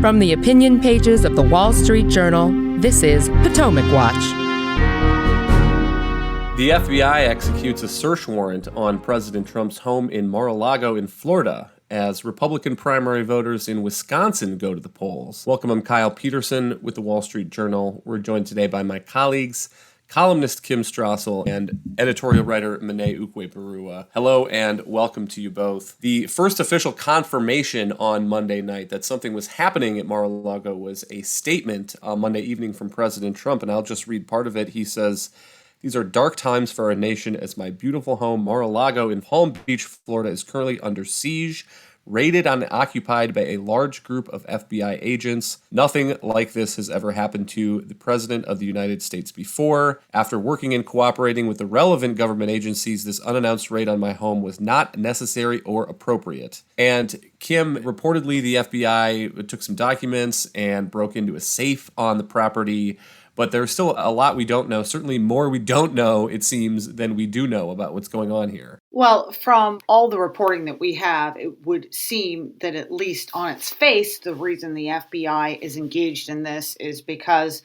From the opinion pages of the Wall Street Journal, this is Potomac Watch. The FBI executes a search warrant on President Trump's home in Mar-a-Lago in Florida as Republican primary voters in Wisconsin go to the polls. Welcome, I'm Kyle Peterson with the Wall Street Journal. We're joined today by my colleagues, columnist Kim Strassel and editorial writer Mene Ukwe-Barua. Hello and welcome to you both. The first official confirmation on Monday night that something was happening at Mar-a-Lago was a statement on Monday evening from President Trump, and I'll just read part of it. He says, "These are dark times for our nation as my beautiful home, Mar-a-Lago in Palm Beach, Florida, is currently under siege, raided and occupied by a large group of FBI agents. Nothing like this has ever happened to the President of the United States before. After working and cooperating with the relevant government agencies, this unannounced raid on my home was not necessary or appropriate." And Kim, reportedly the FBI took some documents and broke into a safe on the property. But there's still a lot we don't know, certainly more we don't know, it seems, than we do know about what's going on here. Well, from all the reporting that we have, it would seem that at least on its face, the reason the FBI is engaged in this is because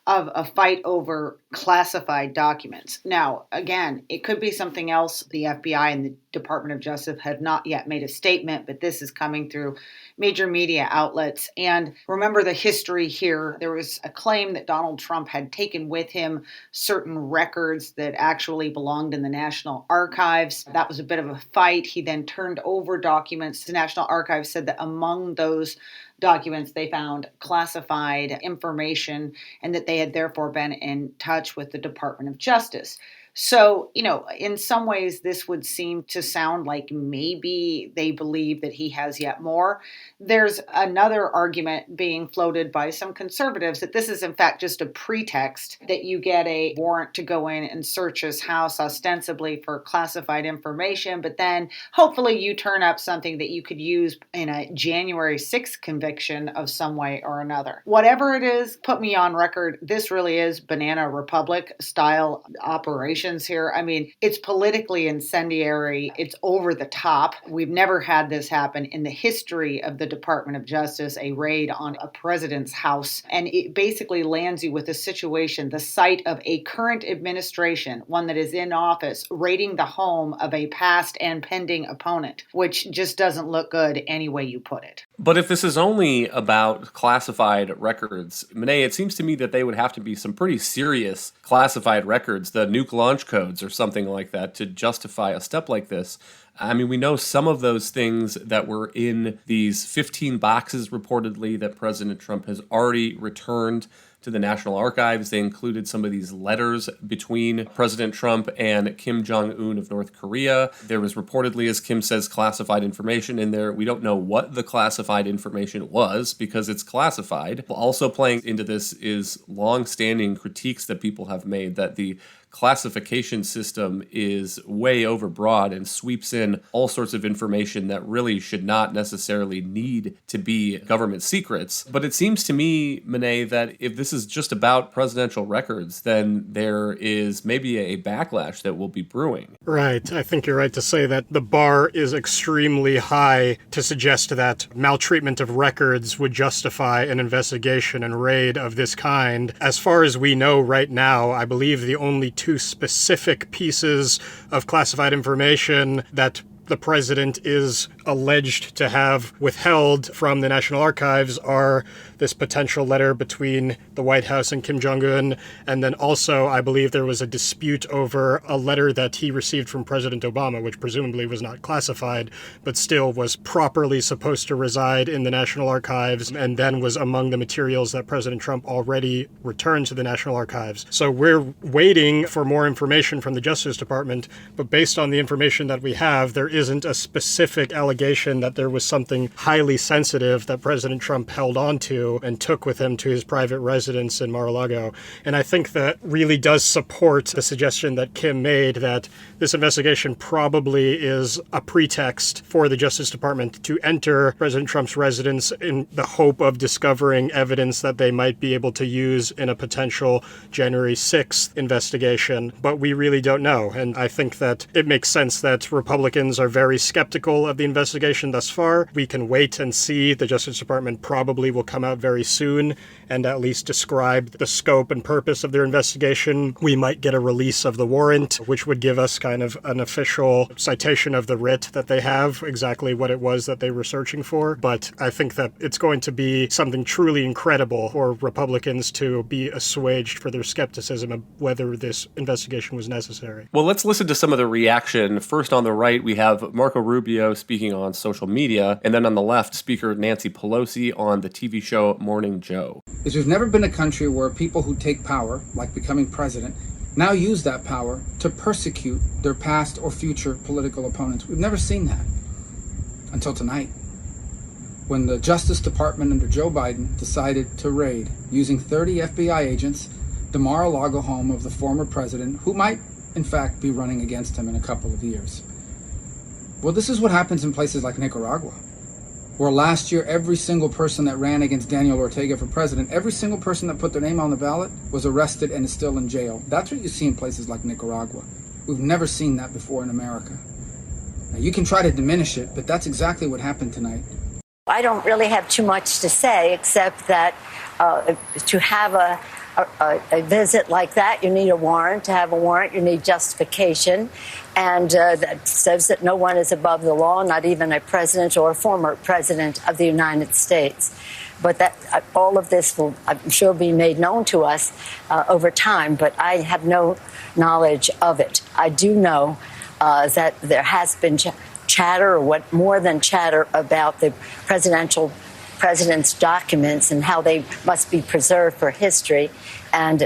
of a fight over classified documents. Now, again, it could be something else. The FBI and the Department of Justice have not yet made a statement, but this is coming through major media outlets. And remember the history here. There was a claim that Donald Trump had taken with him certain records that actually belonged in the National Archives. That was a bit of a fight. He then turned over documents. The National Archives said that among those documents, they found classified information and that they had therefore been in touch with the Department of Justice. So, in some ways, this would seem to sound like maybe they believe that he has yet more. There's another argument being floated by some conservatives that this is, in fact, just a pretext that you get a warrant to go in and search his house ostensibly for classified information, but then hopefully you turn up something that you could use in a January 6th conviction of some way or another. Whatever it is, put me on record. This really is Banana Republic style operation here. I mean, it's politically incendiary. It's over the top. We've never had this happen in the history of the Department of Justice, a raid on a president's house. And it basically lands you with a situation, the site of a current administration, one that is in office, raiding the home of a past and pending opponent, which just doesn't look good any way you put it. But if this is only about classified records, Mene, it seems to me that they would have to be some pretty serious classified records, the nuke launch codes or something like that, to justify a step like this. I mean, we know some of those things that were in these 15 boxes reportedly that President Trump has already returned to the National Archives. They included some of these letters between President Trump and Kim Jong-un of North Korea. There was reportedly, as Kim says, classified information in there. We don't know what the classified information was because it's classified. Also playing into this is long-standing critiques that people have made that the classification system is way overbroad and sweeps in all sorts of information that really should not necessarily need to be government secrets. But it seems to me, Mene, that if this is just about presidential records, then there is maybe a backlash that will be brewing. Right. I think you're right to say that the bar is extremely high to suggest that maltreatment of records would justify an investigation and raid of this kind. As far as we know right now, I believe the only two specific pieces of classified information that the president is alleged to have withheld from the National Archives are this potential letter between the White House and Kim Jong-un, and then also I believe there was a dispute over a letter that he received from President Obama, which presumably was not classified, but still was properly supposed to reside in the National Archives, and then was among the materials that President Trump already returned to the National Archives. So we're waiting for more information from the Justice Department, but based on the information that we have, there isn't a specific allegation that there was something highly sensitive that President Trump held on to and took with him to his private residence in Mar-a-Lago. And I think that really does support the suggestion that Kim made that this investigation probably is a pretext for the Justice Department to enter President Trump's residence in the hope of discovering evidence that they might be able to use in a potential January 6th investigation. But we really don't know. And I think that it makes sense that Republicans are very skeptical of the investigation investigation thus far. We can wait and see. The Justice Department probably will come out very soon and at least describe the scope and purpose of their investigation. We might get a release of the warrant, which would give us kind of an official citation of the writ that they have, exactly what it was that they were searching for. But I think that it's going to be something truly incredible for Republicans to be assuaged for their skepticism of whether this investigation was necessary. Well, let's listen to some of the reaction. First, on the right, we have Marco Rubio speaking on social media, and then on the left, Speaker Nancy Pelosi on the TV show Morning Joe. There's never been a country where people who take power, like becoming president, now use that power to persecute their past or future political opponents. We've never seen that until tonight, when the Justice Department under Joe Biden decided to raid, using 30 FBI agents, the Mar-a-Lago home of the former president, who might, in fact, be running against him in a couple of years. Well, this is what happens in places like Nicaragua, where last year every single person that ran against Daniel Ortega for president, every single person that put their name on the ballot was arrested and is still in jail. That's what you see in places like Nicaragua. We've never seen that before in America. Now, you can try to diminish it, but that's exactly what happened tonight. I don't really have too much to say, except that to have a visit like that, you need a warrant. To have a warrant, you need justification. And that says that no one is above the law, not even a president or a former president of the United States. But that all of this will, I'm sure, be made known to us over time, but I have no knowledge of it. I do know that there has been chatter, or what more than chatter, about the president's documents and how they must be preserved for history. And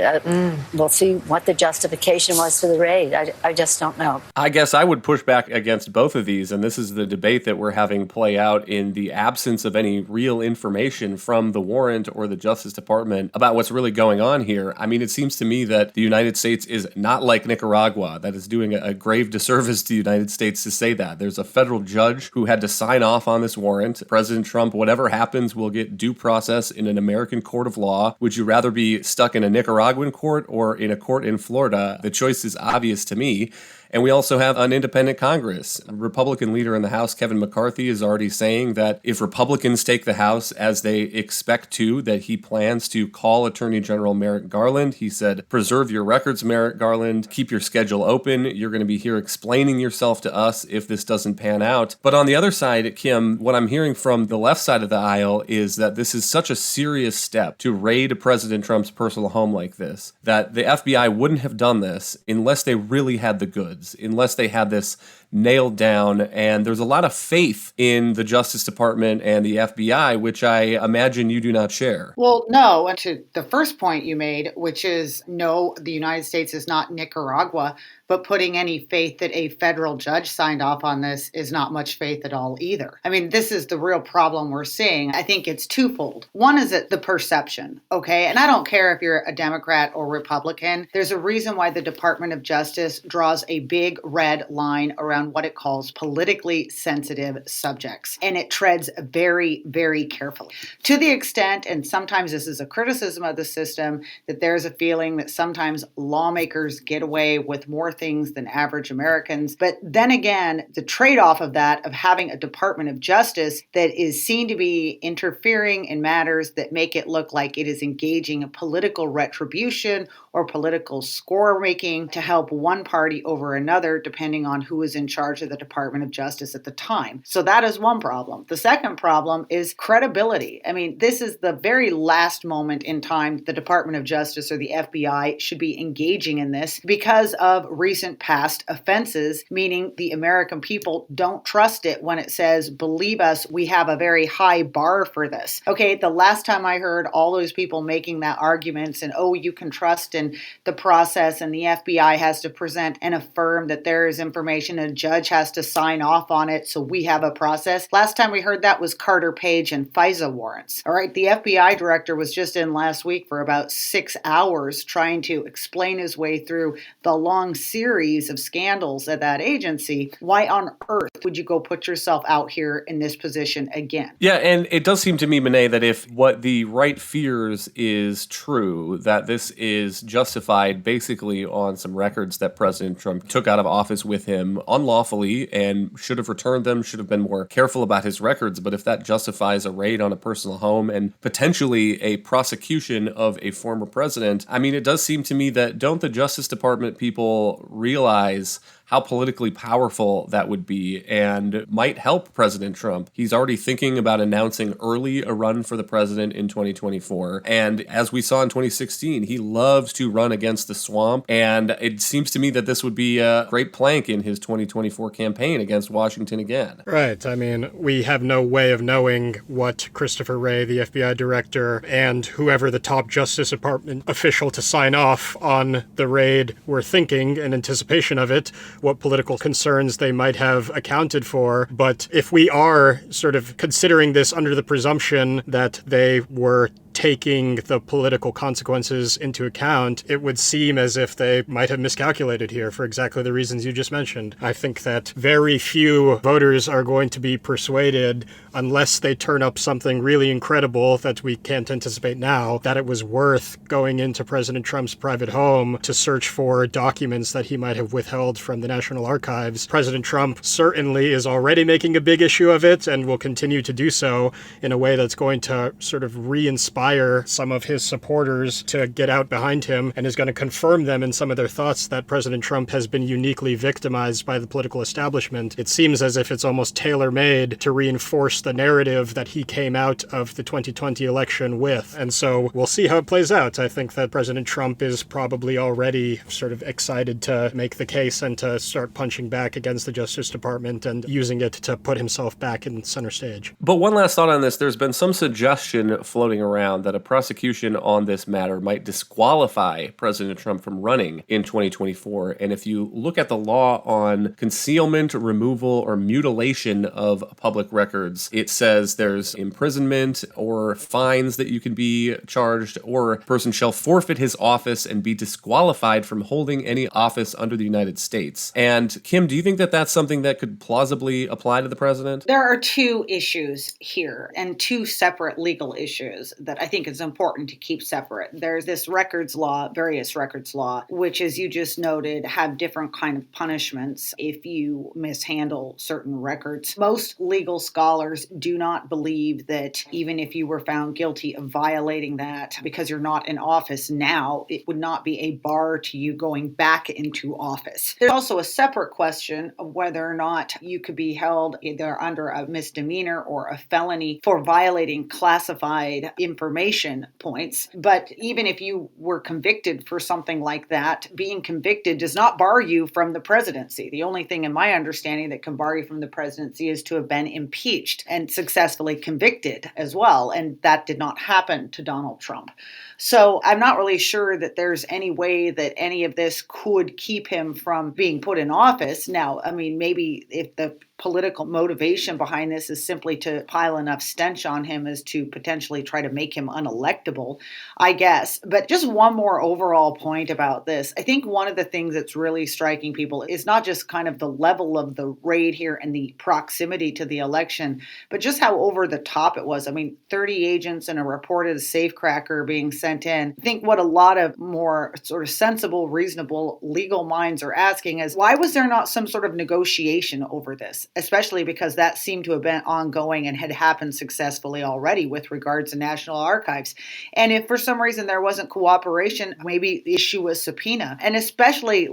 we'll see what the justification was for the raid. I just don't know. I guess I would push back against both of these, and this is the debate that we're having play out in the absence of any real information from the warrant or the Justice Department about what's really going on here. I mean, it seems to me that the United States is not like Nicaragua. That is doing a grave disservice to the United States to say that. There's a federal judge who had to sign off on this warrant. President Trump, whatever happens, will get due process in an American court of law. Would you rather be stuck in a Nicaraguan court or in a court in Florida? The choice is obvious to me. And we also have an independent Congress. A Republican leader in the House, Kevin McCarthy, is already saying that if Republicans take the House as they expect to, that he plans to call Attorney General Merrick Garland. He said, preserve your records, Merrick Garland. Keep your schedule open. You're going to be here explaining yourself to us if this doesn't pan out. But on the other side, Kim, what I'm hearing from the left side of the aisle is that this is such a serious step to raid President Trump's personal home like this, that the FBI wouldn't have done this unless they really had the goods, unless they had this nailed down. And there's a lot of faith in the Justice Department and the FBI, which I imagine you do not share. Well, no. And to the first point you made, which is no, the United States is not Nicaragua, but putting any faith that a federal judge signed off on this is not much faith at all either. I mean, this is the real problem we're seeing. I think it's twofold. One is the perception, okay? And I don't care if you're a Democrat or Republican. There's a reason why the Department of Justice draws a big red line around what it calls politically sensitive subjects. And it treads very, very carefully. To the extent, and sometimes this is a criticism of the system, that there's a feeling that sometimes lawmakers get away with more things than average Americans. But then again, the trade-off of that, of having a Department of Justice that is seen to be interfering in matters that make it look like it is engaging in political retribution or political score making to help one party over another, depending on who is in charge of the Department of Justice at the time. So that is one problem. The second problem is credibility. I mean, this is the very last moment in time the Department of Justice or the FBI should be engaging in this because of recent past offenses, meaning the American people don't trust it when it says, believe us, we have a very high bar for this. Okay, the last time I heard all those people making that arguments and, oh, you can trust in the process and the FBI has to present and affirm that there is information and a judge has to sign off on it, so we have a process. Last time we heard that was Carter Page and FISA warrants. All right, the FBI director was just in last week for about 6 hours trying to explain his way through the long series of scandals at that agency. Why on earth would you go put yourself out here in this position again? Yeah, and it does seem to me, Monet, that if what the right fears is true, that this is justified basically on some records that President Trump took out of office with him, unlike unlawfully and should have returned them, should have been more careful about his records. But if that justifies a raid on a personal home and potentially a prosecution of a former president, I mean, it does seem to me that don't the Justice Department people realize how politically powerful that would be and might help President Trump? He's already thinking about announcing early a run for the president in 2024. And as we saw in 2016, he loves to run against the swamp. And it seems to me that this would be a great plank in his 2024 campaign against Washington again. Right. I mean, we have no way of knowing what Christopher Wray, the FBI director, and whoever the top Justice Department official to sign off on the raid were thinking in anticipation of it, what political concerns they might have accounted for. But if we are sort of considering this under the presumption that they were taking the political consequences into account, it would seem as if they might have miscalculated here for exactly the reasons you just mentioned. I think that very few voters are going to be persuaded, unless they turn up something really incredible that we can't anticipate now, that it was worth going into President Trump's private home to search for documents that he might have withheld from the National Archives. President Trump certainly is already making a big issue of it and will continue to do so in a way that's going to sort of re-inspire some of his supporters to get out behind him, and is going to confirm them in some of their thoughts that President Trump has been uniquely victimized by the political establishment. It seems as if it's almost tailor-made to reinforce the narrative that he came out of the 2020 election with. And so we'll see how it plays out. I think that President Trump is probably already sort of excited to make the case and to start punching back against the Justice Department and using it to put himself back in center stage. But one last thought on this. There's been some suggestion floating around that a prosecution on this matter might disqualify President Trump from running in 2024. And if you look at the law on concealment, removal, or mutilation of public records, it says there's imprisonment or fines that you can be charged, or a person shall forfeit his office and be disqualified from holding any office under the United States. And Kim, do you think that that's something that could plausibly apply to the president? There are two issues here, and two separate legal issues that I think is important to keep separate. There's this records law, various records law, which, as you just noted, have different kind of punishments if you mishandle certain records. Most legal scholars do not believe that even if you were found guilty of violating that, because you're not in office now, it would not be a bar to you going back into office. There's also a separate question of whether or not you could be held either under a misdemeanor or a felony for violating classified information points. But even if you were convicted for something like that, being convicted does not bar you from the presidency. The only thing in my understanding that can bar you from the presidency is to have been impeached and successfully convicted as well. And that did not happen to Donald Trump. So I'm not really sure that there's any way that any of this could keep him from being put in office. Now, I mean, maybe if the political motivation behind this is simply to pile enough stench on him as to potentially try to make him unelectable, I guess. But just one more overall point about this. I think one of the things that's really striking people is not just kind of the level of the raid here and the proximity to the election, but just how over the top it was. I mean, 30 agents and a reported safecracker being sent in. I think what a lot of more sort of sensible, reasonable legal minds are asking is, why was there not some sort of negotiation over this? Especially because that seemed to have been ongoing and had happened successfully already with regards to National Archives. And if for some reason there wasn't cooperation, maybe issue a subpoena. And especially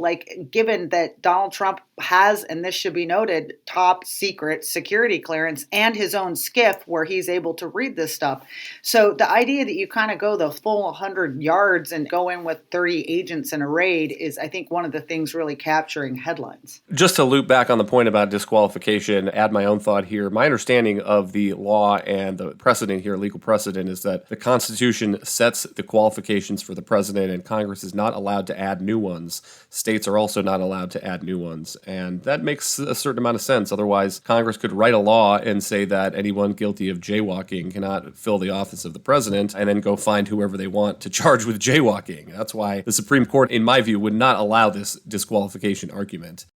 given that Donald Trump has, and this should be noted, top secret security clearance and his own SCIF where he's able to read this stuff. So the idea that you kind of go the full 100 yards and go in with 30 agents in a raid is, I think, one of the things really capturing headlines. Just to loop back on the point about disqualification, add my own thought here. My understanding of the law and the precedent here, legal precedent, is that the Constitution sets the qualifications for the president and Congress is not allowed to add new ones. States are also not allowed to add new ones. And that makes a certain amount of sense. Otherwise, Congress could write a law and say that anyone guilty of jaywalking cannot fill the office of the president and then go find whoever they want to charge with jaywalking. That's why the Supreme Court, in my view, would not allow this disqualification argument.